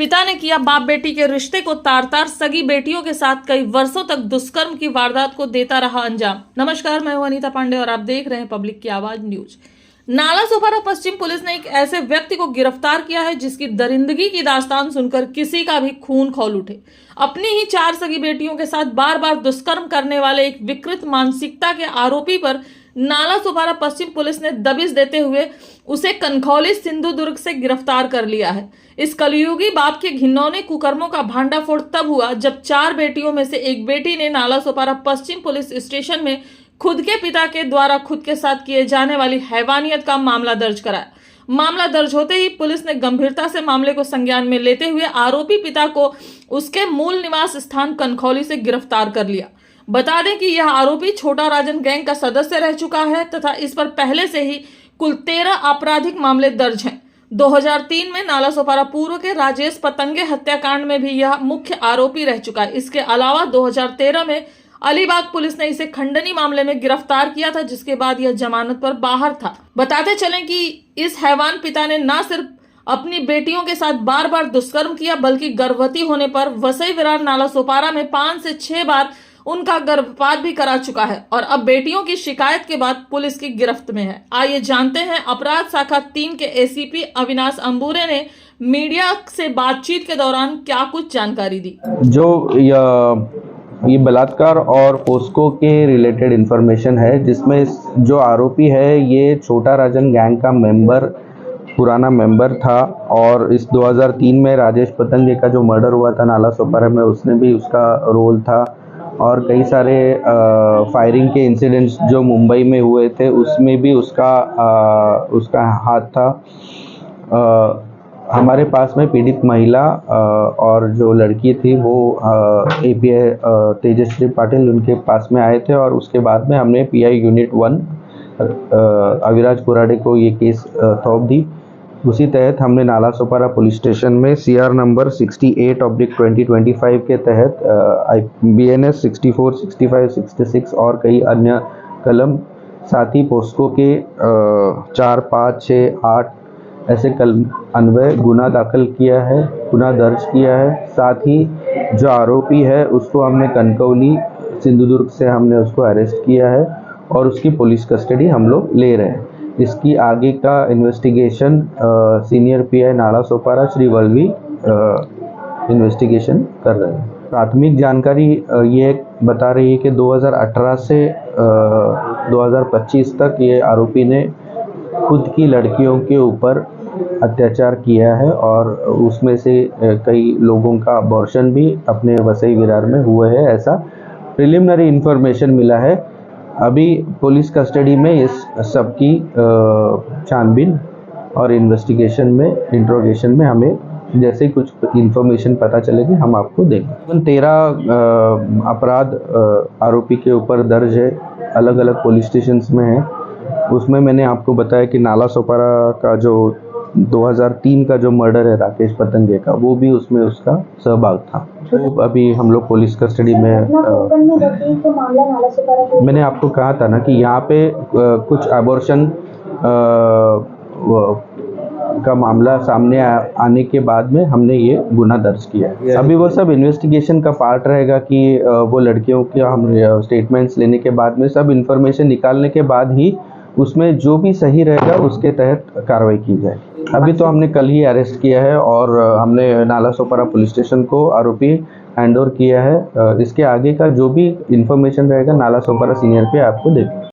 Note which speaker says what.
Speaker 1: पिता ने किया बाप बेटी के रिश्ते को तार-तार, सगी बेटियों के साथ कई वर्षों तक दुष्कर्म की वारदात को देता रहा अंजाम। नमस्कार, मैं हूं अनीता पांडे और आप देख रहे हैं पब्लिक की आवाज न्यूज। नालासोपारा पश्चिम पुलिस ने एक ऐसे व्यक्ति को गिरफ्तार किया है जिसकी दरिंदगी की दास्तान सुनकर किसी का भी खून खौल उठे। अपनी ही 4 सगी बेटियों के साथ बार बार दुष्कर्म करने वाले एक विकृत मानसिकता के आरोपी पर नालासोपारा पश्चिम पुलिस ने दबिश देते हुए उसे कनखौली सिंधुदुर्ग से गिरफ्तार कर लिया है। इस कलयुगी बाप के घिनौने कुकर्मों का भांडाफोड़ तब हुआ जब 4 बेटियों में से एक बेटी ने नालासोपारा पश्चिम पुलिस स्टेशन में खुद के पिता के द्वारा खुद के साथ किए जाने वाली हैवानियत का मामला दर्ज कराया। मामला दर्ज होते ही पुलिस ने गंभीरता से मामले को संज्ञान में लेते हुए आरोपी पिता को उसके मूल निवास स्थान कनखौली से गिरफ्तार कर लिया। बता दें कि यह आरोपी छोटा राजन गैंग का सदस्य रह चुका है तथा इस पर पहले से ही कुल 13 आपराधिक मामले दर्ज हैं। 2003 में नालासोपारा पूर्व के राजेश पतंगे हत्याकांड में भी यह मुख्य आरोपी रह चुका है। इसके अलावा 2013 में अलीबाग पुलिस ने इसे खंडनी मामले में गिरफ्तार किया था, जिसके बाद यह जमानत पर बाहर था। बताते चलें कि इस हैवान पिता ने न सिर्फ अपनी बेटियों के साथ बार बार दुष्कर्म किया बल्कि गर्भवती होने पर वसई विरार नालासोपारा में 5 से 6 बार उनका गर्भपात भी करा चुका है और अब बेटियों की शिकायत के बाद पुलिस की गिरफ्त में है। आइए जानते हैं अपराध शाखा 3 के एसीपी अविनाश अंबुरे ने मीडिया से बातचीत के दौरान क्या कुछ जानकारी दी।
Speaker 2: जो ये बलात्कार और पोस्को के रिलेटेड इंफॉर्मेशन है, जिसमें जो आरोपी है ये छोटा राजन गैंग का पुराना मेंबर था और इस 2003 में राजेश पतंगे का जो मर्डर हुआ था नालासोपारा में, उसने भी उसका रोल था और कई सारे फायरिंग के इंसिडेंट्स जो मुंबई में हुए थे उसमें भी उसका हाथ था। हमारे पास में पीड़ित महिला और जो लड़की थी वो एपीआई तेजश्री पाटिल उनके पास में आए थे और उसके बाद में हमने पीआई यूनिट 1 अविराज कुराडे को ये केस सौंप दी। उसी तहत हमने नालासोपारा पुलिस स्टेशन में सीआर नंबर 68/2025 के तहत BNS 64, 65, 66 और कई अन्य कलम, साथ ही पोस्को के 4, 5, 6, 8 ऐसे कलम अन्वय गुना दाखिल किया है, गुना दर्ज किया है। साथ ही जो आरोपी है उसको हमने कनखौली सिंधुदुर्ग से हमने उसको अरेस्ट किया है और उसकी पुलिस कस्टडी हम लोग ले रहे हैं। इसकी आगे का investigation senior PI Nalasopara Shri Vallavi investigation कर रहे हैं। प्राथमिक जानकारी ये बता रही है कि 2018 से 2025 तक ये आरोपी ने खुद की लड़कियों के ऊपर अत्याचार किया है और उसमें से कई लोगों का अबॉर्शन भी अपने वसई विरार में हुए है, ऐसा प्रिलिमिनरी इंफॉर्मेशन मिला है। अभी पुलिस कस्टडी में इस सब की छानबीन और इन्वेस्टिगेशन में इंट्रोगेशन में हमें जैसे कुछ इंफॉर्मेशन पता चलेगी हम आपको देंगे। 13 अपराध आरोपी के ऊपर दर्ज है, अलग अलग पुलिस स्टेशंस में है। उसमें मैंने आपको बताया कि नालासोपारा का जो 2003 का जो मर्डर है राकेश पतंगे का, वो भी उसमें उसका सहभाग था। तो अभी हम लोग पुलिस कस्टडी में मैंने आपको कहा था ना कि यहाँ पे कुछ अबॉर्शन का मामला सामने आने के बाद में हमने ये गुना दर्ज किया है। अभी वो सब इन्वेस्टिगेशन का पार्ट रहेगा कि वो लड़कियों के हम स्टेटमेंट्स लेने के बाद में सब इन्फॉर्मेशन निकालने के बाद ही उसमें जो भी सही रहेगा उसके तहत कार्रवाई की जाए। अभी तो हमने कल ही अरेस्ट किया है और हमने नालासोपारा पुलिस स्टेशन को आरोपी हैंड ओवर किया है। इसके आगे का जो भी इंफॉर्मेशन रहेगा नालासोपारा सीनियर पे आपको देंगे।